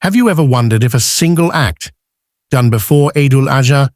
Have you ever wondered if a single act, done before Eidul Azha,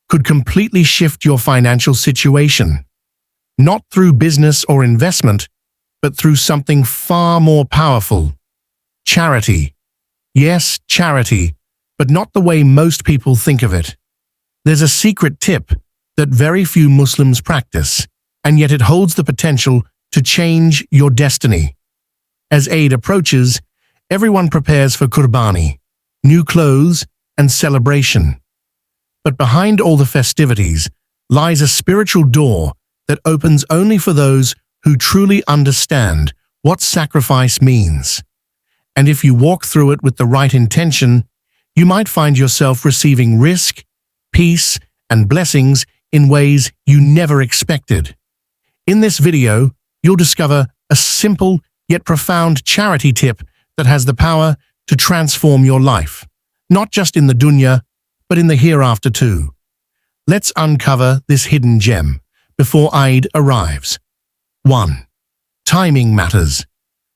could completely shift your financial situation? Not through business or investment, but through something far more powerful. Charity. Yes, charity, but not the way most people think of it. There's a secret tip that very few Muslims practice, and yet it holds the potential to change your destiny. As Eid approaches, everyone prepares for qurbani, new clothes, and celebration. But behind all the festivities lies a spiritual door that opens only for those who truly understand what sacrifice means. And if you walk through it with the right intention, you might find yourself receiving rizq, peace, and blessings in ways you never expected. In this video, you'll discover a simple yet profound charity tip that has the power to transform your life, not just in the dunya, but in the hereafter too. Let's uncover this hidden gem before Eid arrives. 1. Timing matters.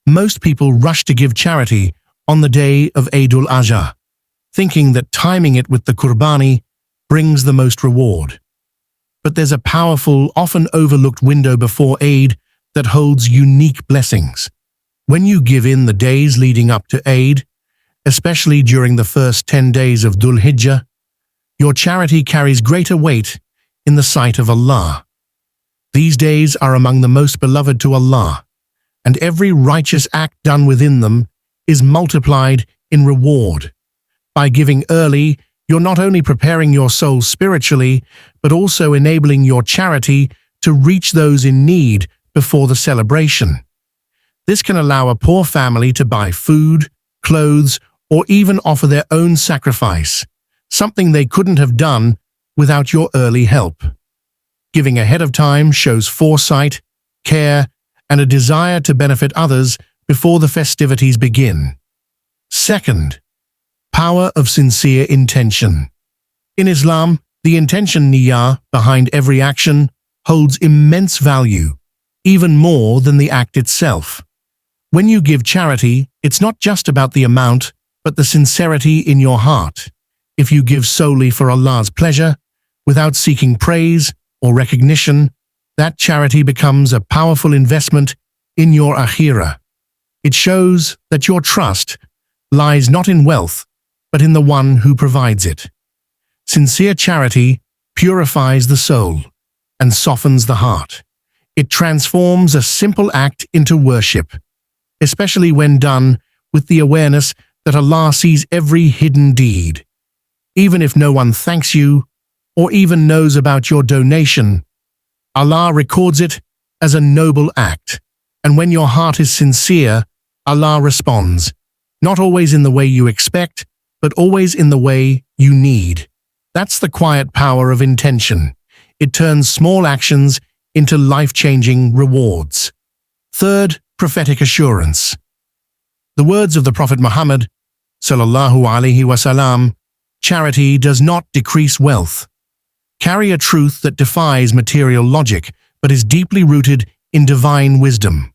Most people rush to give charity on the day of Eidul Azha, thinking that timing it with the qurbani brings the most reward. But there's a powerful, often overlooked window before Eid that holds unique blessings. When you give in the days leading up to Eid, especially during the first 10 days of Dhul Hijjah, your charity carries greater weight in the sight of Allah. These days are among the most beloved to Allah, and every righteous act done within them is multiplied in reward. By giving early, you're not only preparing your soul spiritually, but also enabling your charity to reach those in need before the celebration. This can allow a poor family to buy food, clothes, or even offer their own sacrifice, something they couldn't have done without your early help. Giving ahead of time shows foresight, care, and a desire to benefit others before the festivities begin. 2. Power of sincere intention. In Islam, the intention niyyah behind every action holds immense value, even more than the act itself. When you give charity, it's not just about the amount, but the sincerity in your heart. If you give solely for Allah's pleasure, without seeking praise or recognition, that charity becomes a powerful investment in your akhirah. It shows that your trust lies not in wealth, but in the one who provides it. Sincere charity purifies the soul and softens the heart. It transforms a simple act into worship, especially when done with the awareness that Allah sees every hidden deed. Even if no one thanks you or even knows about your donation, Allah records it as a noble act. And when your heart is sincere, Allah responds, not always in the way you expect, but always in the way you need. That's the quiet power of intention. It turns small actions into life-changing rewards. 3. Prophetic assurance. The words of the Prophet Muhammad, Salallahu Alayhi Wasalam, charity does not decrease wealth, carry a truth that defies material logic, but is deeply rooted in divine wisdom.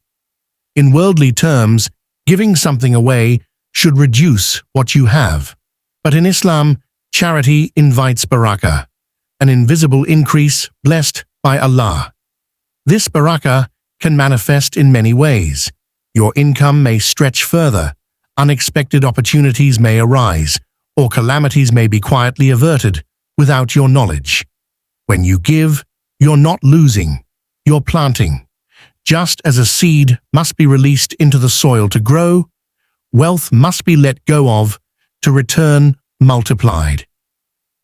In worldly terms, giving something away should reduce what you have. But in Islam, charity invites barakah, an invisible increase blessed by Allah. This barakah can manifest in many ways. Your income may stretch further, unexpected opportunities may arise, or calamities may be quietly averted without your knowledge. When you give, you're not losing, you're planting. Just as a seed must be released into the soil to grow, wealth must be let go of to return multiplied.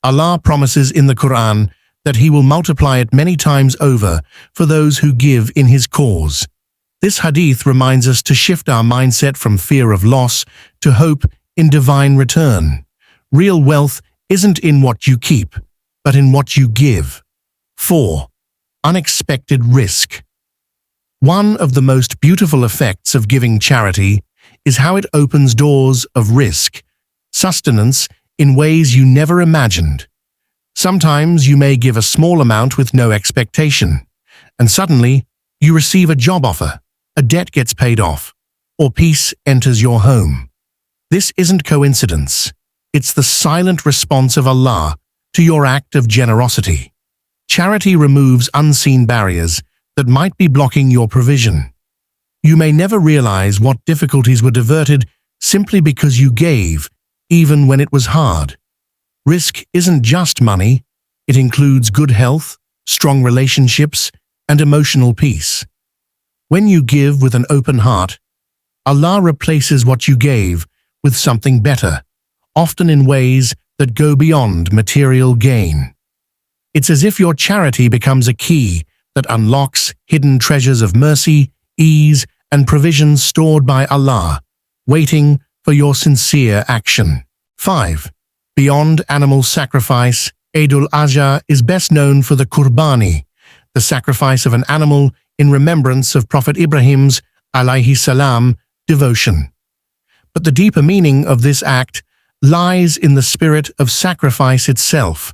Allah promises in the Quran that He will multiply it many times over for those who give in His cause. This hadith reminds us to shift our mindset from fear of loss to hope in divine return. Real wealth isn't in what you keep, but in what you give. 4. Unexpected rizq. One of the most beautiful effects of giving charity is how it opens doors of rizq, sustenance, in ways you never imagined. Sometimes you may give a small amount with no expectation, and suddenly you receive a job offer, a debt gets paid off, or peace enters your home. This isn't coincidence. It's the silent response of Allah to your act of generosity. Charity removes unseen barriers that might be blocking your provision. You may never realize what difficulties were diverted simply because you gave, even when it was hard. Rizq isn't just money, it includes good health, strong relationships, and emotional peace. When you give with an open heart, Allah replaces what you gave with something better, often in ways that go beyond material gain. It's as if your charity becomes a key that unlocks hidden treasures of mercy, ease, and provision stored by Allah, waiting for your sincere action. 5. Beyond animal sacrifice, Eid al-Azha is best known for the qurbani, the sacrifice of an animal in remembrance of Prophet Ibrahim's alayhi salam devotion. But the deeper meaning of this act lies in the spirit of sacrifice itself.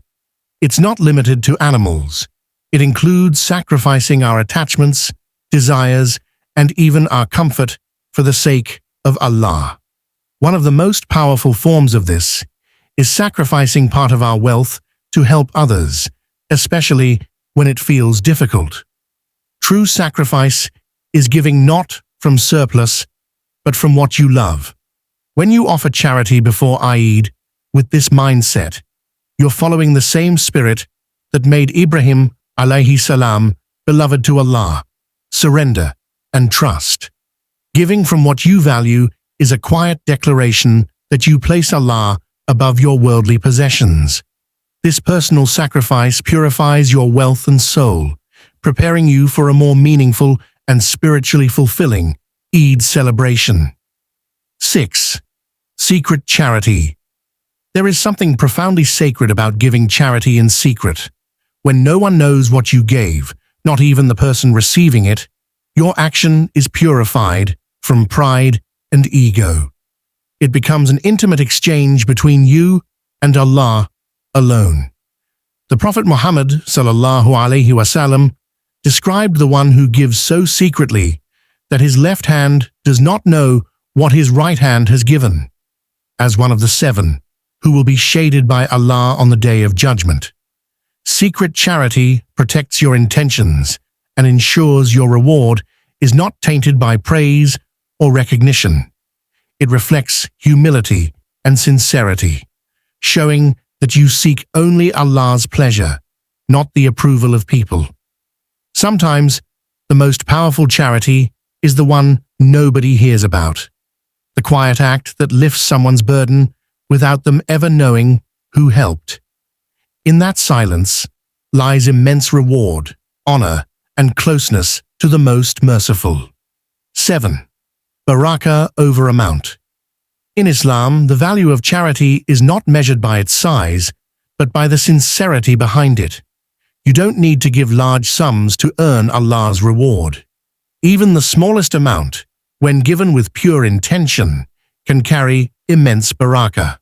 It's not limited to animals. It includes sacrificing our attachments, desires, and even our comfort for the sake of Allah. One of the most powerful forms of this is sacrificing part of our wealth to help others, especially when it feels difficult. True sacrifice is giving not from surplus, but from what you love. When you offer charity before Eid with this mindset, you're following the same spirit that made Ibrahim alayhi salam beloved to Allah: surrender and trust. Giving from what you value is a quiet declaration that you place Allah above your worldly possessions. This personal sacrifice purifies your wealth and soul, preparing you for a more meaningful and spiritually fulfilling Eid celebration. 6. Secret charity. There is something profoundly sacred about giving charity in secret. When no one knows what you gave, not even the person receiving it, your action is purified from pride and ego. It becomes an intimate exchange between you and Allah alone. The Prophet Muhammad Salallahu Alayhi Wasalam described the one who gives so secretly that his left hand does not know what his right hand has given, as one of the 7 who will be shaded by Allah on the Day of Judgment. Secret charity protects your intentions and ensures your reward is not tainted by praise or recognition. It reflects humility and sincerity, showing that you seek only Allah's pleasure, not the approval of people. Sometimes, the most powerful charity is the one nobody hears about. The quiet act that lifts someone's burden without them ever knowing who helped. In that silence lies immense reward, honor, and closeness to the most merciful. 7. Barakah over amount. In Islam, the value of charity is not measured by its size, but by the sincerity behind it. You don't need to give large sums to earn Allah's reward. Even the smallest amount, when given with pure intention, can carry immense barakah.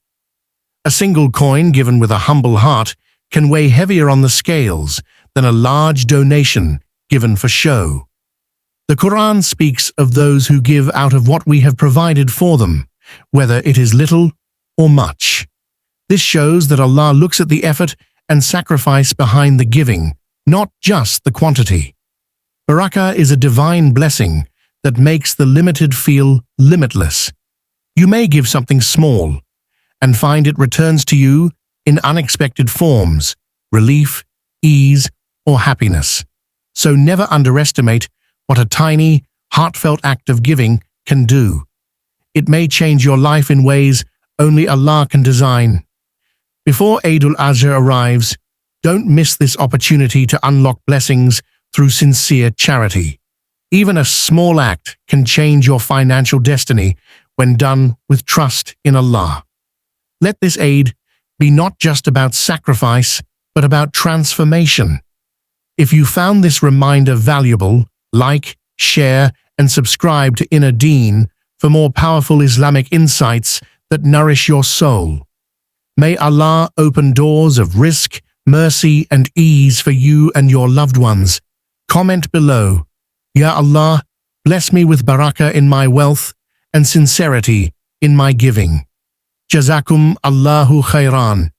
A single coin given with a humble heart can weigh heavier on the scales than a large donation given for show. The Quran speaks of those who give out of what we have provided for them, whether it is little or much. This shows that Allah looks at the effort and sacrifice behind the giving, not just the quantity. Barakah is a divine blessing that makes the limited feel limitless. You may give something small and find it returns to you in unexpected forms: relief, ease, or happiness. So never underestimate what a tiny, heartfelt act of giving can do. It may change your life in ways only Allah can design. Before Eid al-Azha arrives, don't miss this opportunity to unlock blessings through sincere charity. Even a small act can change your financial destiny when done with trust in Allah. Let this Eid be not just about sacrifice, but about transformation. If you found this reminder valuable, like, share, and subscribe to Inner Deen for more powerful Islamic insights that nourish your soul. May Allah open doors of rizq, mercy, and ease for you and your loved ones. Comment below. Ya Allah, bless me with barakah in my wealth and sincerity in my giving. Jazakum Allahu khairan.